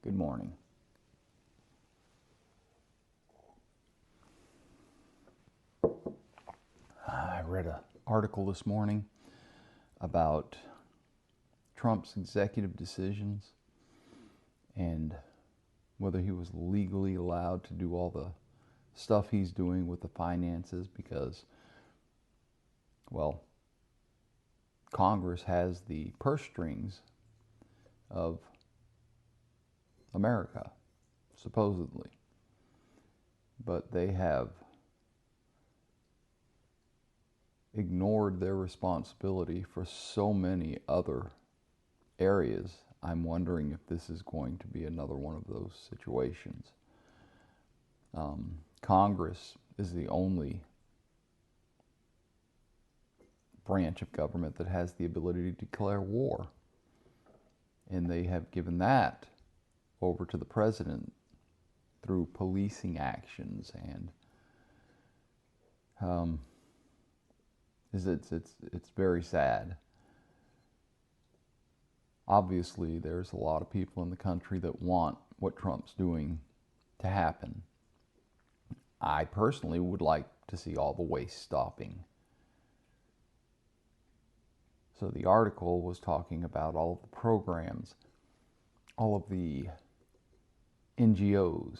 Good morning. I read an article this morning about Trump's executive decisions and whether he was legally allowed to do all the stuff he's doing with the finances because, well, Congress has the purse strings of America, supposedly. But they have ignored their responsibility for so many other areas. I'm wondering if this is going to be another one of those situations. Congress is the only branch of government that has the ability to declare war. And they have given that over to the president through policing actions, and it's very sad. Obviously, there's a lot of people in the country that want what Trump's doing to happen. I personally would like to see all the waste stopping. So the article was talking about all of the programs, all of the NGOs,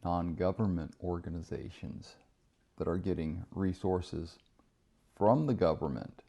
non-government organizations that are getting resources from the government,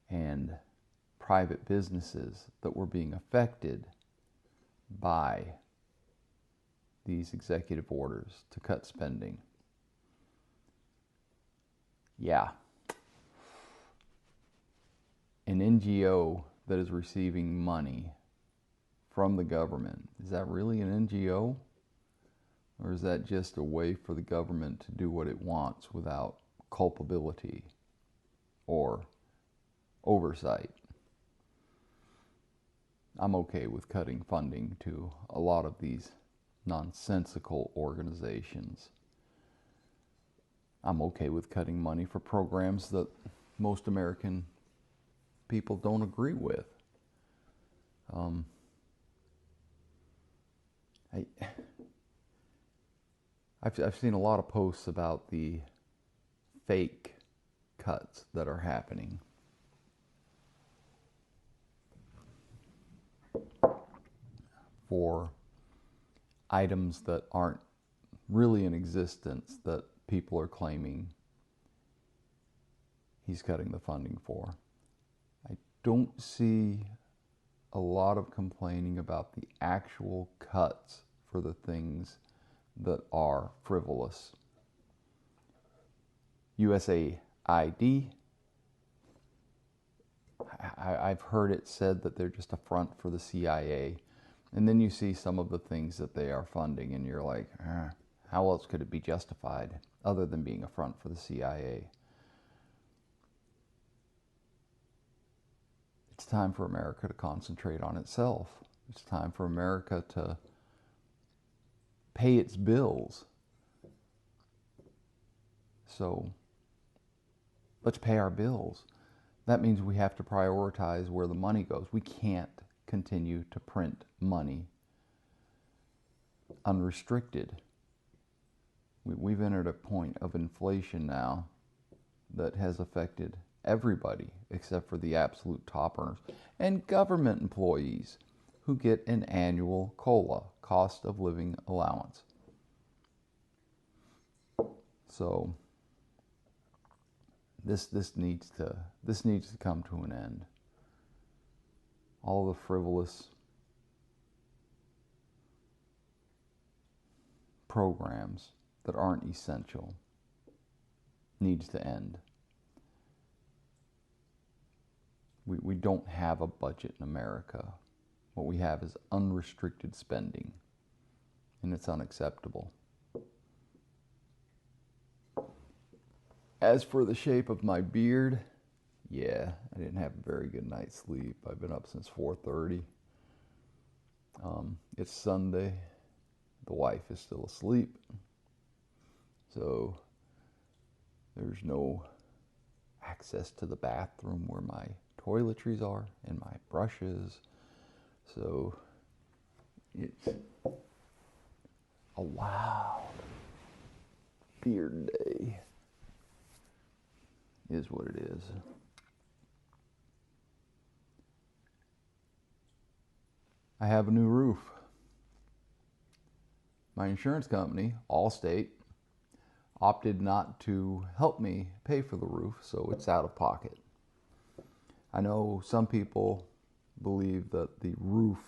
and private businesses that were being affected by these executive orders to cut spending. Yeah. An NGO that is receiving money from the government, is that really an NGO? Or is that just a way for the government to do what it wants without culpability or oversight? I'm okay with cutting funding to a lot of these nonsensical organizations. I'm okay with cutting money for programs that most American people don't agree with. I've seen a lot of posts about the fake cuts that are happening. For items that aren't really in existence that people are claiming he's cutting the funding for. I don't see a lot of complaining about the actual cuts for the things that are frivolous. USAID, I've heard it said that they're just a front for the CIA. And then you see some of the things that they are funding, and you're like, how else could it be justified other than being a front for the CIA? It's time for America to concentrate on itself. It's time for America to pay its bills. So let's pay our bills. That means we have to prioritize where the money goes. We can't continue to print money unrestricted. We've entered a point of inflation now that has affected everybody except for the absolute top earners and government employees who get an annual COLA, cost of living allowance. So this needs to come to an end. All the frivolous programs that aren't essential needs to end. We don't have a budget in America. What we have is unrestricted spending, and it's unacceptable. As for the shape of my beard, yeah, I didn't have a very good night's sleep. I've been up since 4:30. It's Sunday. The wife is still asleep. So there's no access to the bathroom where my toiletries are and my brushes. So It's a loud beard day, is what it is. I have a new roof. My insurance company, Allstate, opted not to help me pay for the roof, so it's out of pocket. I know some people believe that the roof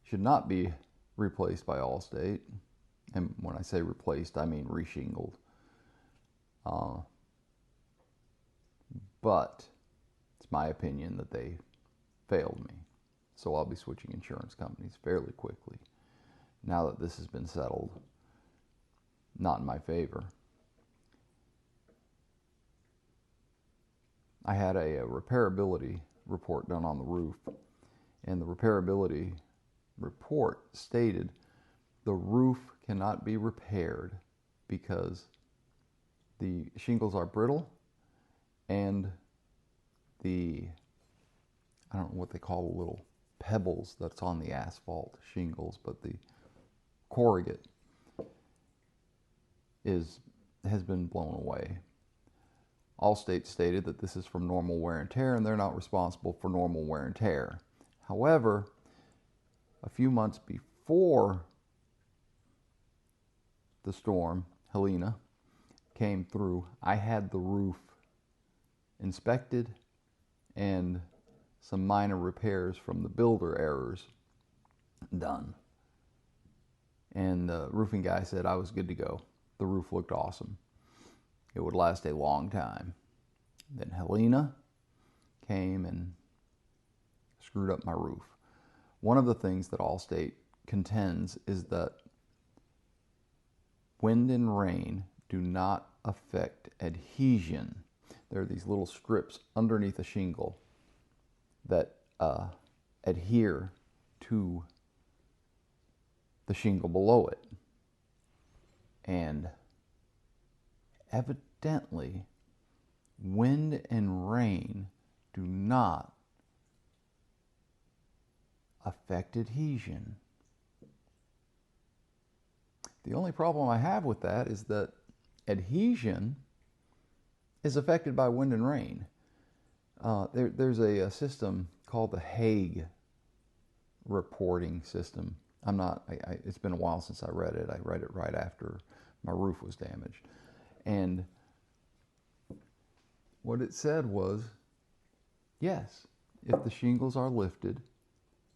should not be replaced by Allstate. And when I say replaced, I mean reshingled. But it's my opinion that they failed me. So I'll be switching insurance companies fairly quickly now that this has been settled. Not in my favor. I had a repairability report done on the roof, and the repairability report stated the roof cannot be repaired because the shingles are brittle and I don't know what they call the little pebbles that's on the asphalt shingles, but the corrugate has been blown away. Allstate stated that this is from normal wear and tear, and they're not responsible for normal wear and tear. However, a few months before the storm, Helena, came through, I had the roof inspected and some minor repairs from the builder errors done. And the roofing guy said I was good to go. The roof looked awesome. It would last a long time. Then Helena came and screwed up my roof. One of the things that Allstate contends is that wind and rain do not affect adhesion. There are these little strips underneath a shingle that adhere to the shingle below it. And evidently, wind and rain do not affect adhesion. The only problem I have with that is that adhesion is affected by wind and rain. There's a system called the Hague reporting system. It's been a while since I read it. I read it right after my roof was damaged. And what it said was, yes, if the shingles are lifted,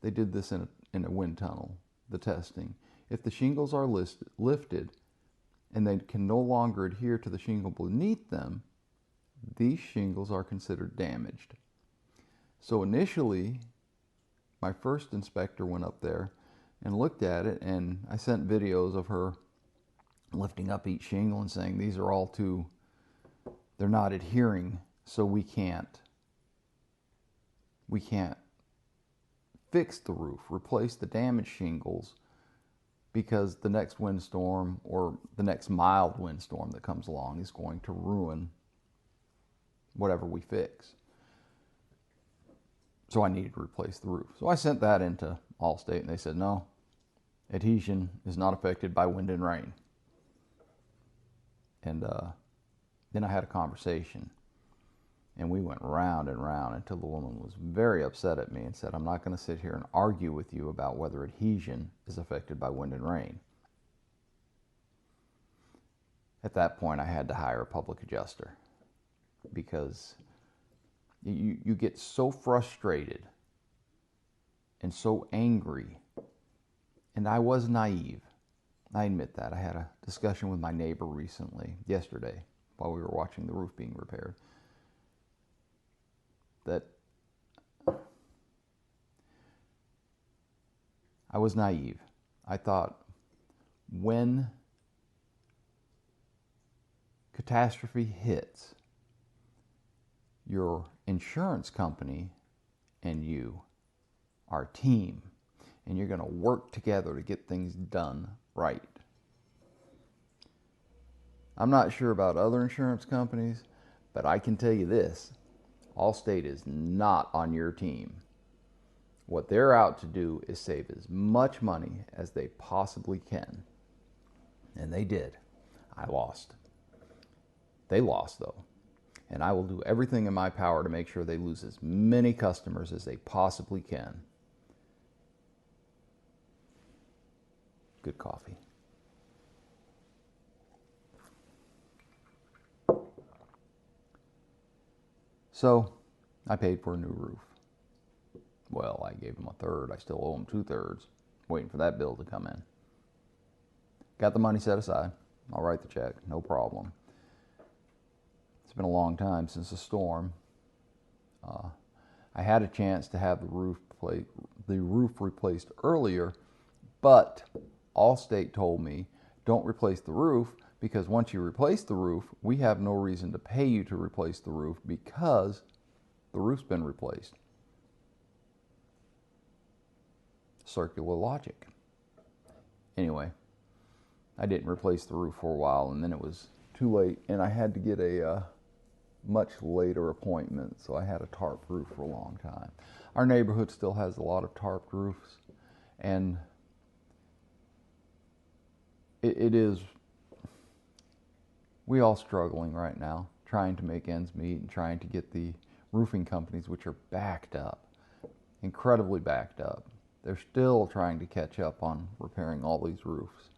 they did this in a wind tunnel, the testing. If the shingles are lifted and they can no longer adhere to the shingle beneath them, these shingles are considered damaged. So initially, my first inspector went up there and looked at it, and I sent videos of her lifting up each shingle and saying, these are all they're not adhering, so we can't fix the roof, replace the damaged shingles, because the next windstorm or the next mild windstorm that comes along is going to ruin whatever we fix. So I needed to replace the roof. So I sent that into Allstate, and they said, no, adhesion is not affected by wind and rain. And then I had a conversation, and we went round and round until the woman was very upset at me and said, I'm not going to sit here and argue with you about whether adhesion is affected by wind and rain. At that point, I had to hire a public adjuster, because you get so frustrated and so angry. And I was naive. I admit that. I had a discussion with my neighbor yesterday, while we were watching the roof being repaired, that I was naive. I thought, when catastrophe hits, your insurance company and you are a team, and you're going to work together to get things done right. I'm not sure about other insurance companies, but I can tell you this: Allstate is not on your team. What they're out to do is save as much money as they possibly can. And they did. I lost. They lost, though. And I will do everything in my power to make sure they lose as many customers as they possibly can. Good coffee. So, I paid for a new roof. Well, I gave them a third. I still owe them 2/3. Waiting for that bill to come in. Got the money set aside. I'll write the check. No problem. It's been a long time since the storm. I had a chance to have the roof replaced earlier, but Allstate told me, don't replace the roof, because once you replace the roof, we have no reason to pay you to replace the roof because the roof's been replaced. Circular logic. Anyway, I didn't replace the roof for a while, and then it was too late, and I had to get a much later appointment, so I had a tarp roof for a long time. Our neighborhood still has a lot of tarp roofs, and it is, we all struggling right now, trying to make ends meet and trying to get the roofing companies, which are backed up, incredibly backed up. They're still trying to catch up on repairing all these roofs.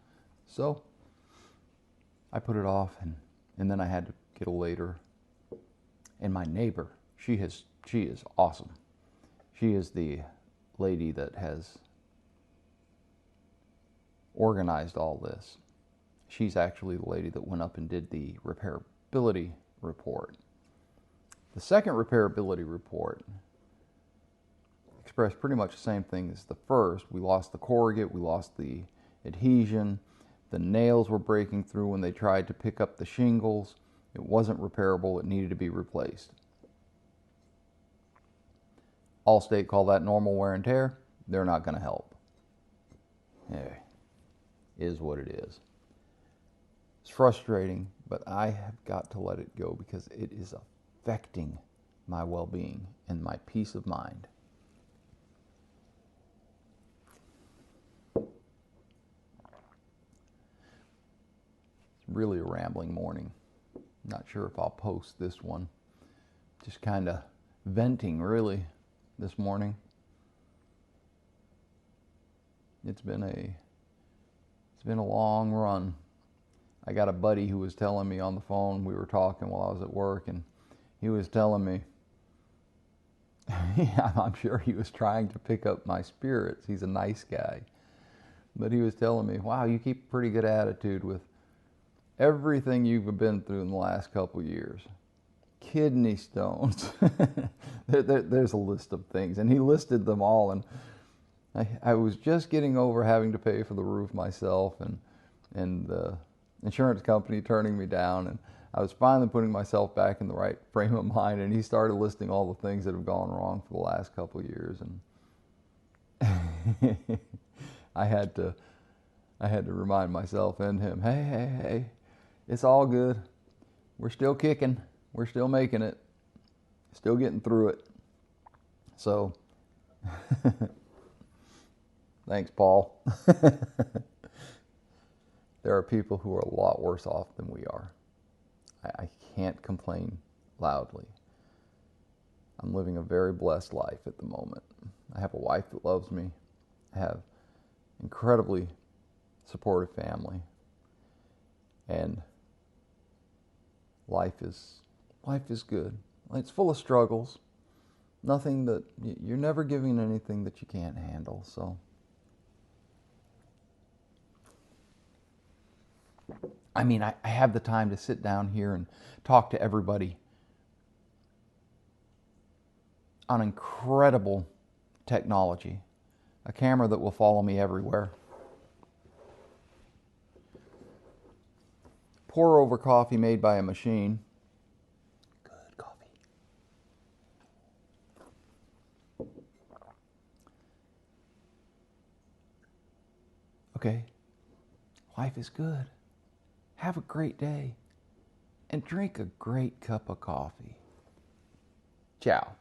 So I put it off, and then I had to get a later. And my neighbor, she is awesome. She is the lady that has organized all this. She's actually the lady that went up and did the repairability report. The second repairability report expressed pretty much the same thing as the first. We lost the corrugate, we lost the adhesion, the nails were breaking through when they tried to pick up the shingles. It wasn't repairable, it needed to be replaced. Allstate call that normal wear and tear. They're not going to help. Hey, is what it is. It's frustrating, but I have got to let it go because it is affecting my well-being and my peace of mind. It's really a rambling morning. Not sure if I'll post this one. Just kind of venting, really, this morning. It's been a long run. I got a buddy who was telling me on the phone, we were talking while I was at work, and he was telling me, I'm sure he was trying to pick up my spirits. He's a nice guy. But he was telling me, wow, you keep a pretty good attitude with everything you've been through in the last couple years. Kidney stones. There's a list of things, and he listed them all, and I was just getting over having to pay for the roof myself, and the insurance company turning me down, and I was finally putting myself back in the right frame of mind, and he started listing all the things that have gone wrong for the last couple of years, and I had to remind myself and him, hey, it's all good. We're still kicking. We're still making it. Still getting through it. So, thanks, Paul. There are people who are a lot worse off than we are. I can't complain loudly. I'm living a very blessed life at the moment. I have a wife that loves me. I have incredibly supportive family. And life is good. It's full of struggles. Nothing that, you're never giving anything that you can't handle, so. I mean, I have the time to sit down here and talk to everybody on incredible technology. A camera that will follow me everywhere. Pour over coffee made by a machine. Good coffee. Okay. Life is good. Have a great day. And drink a great cup of coffee. Ciao.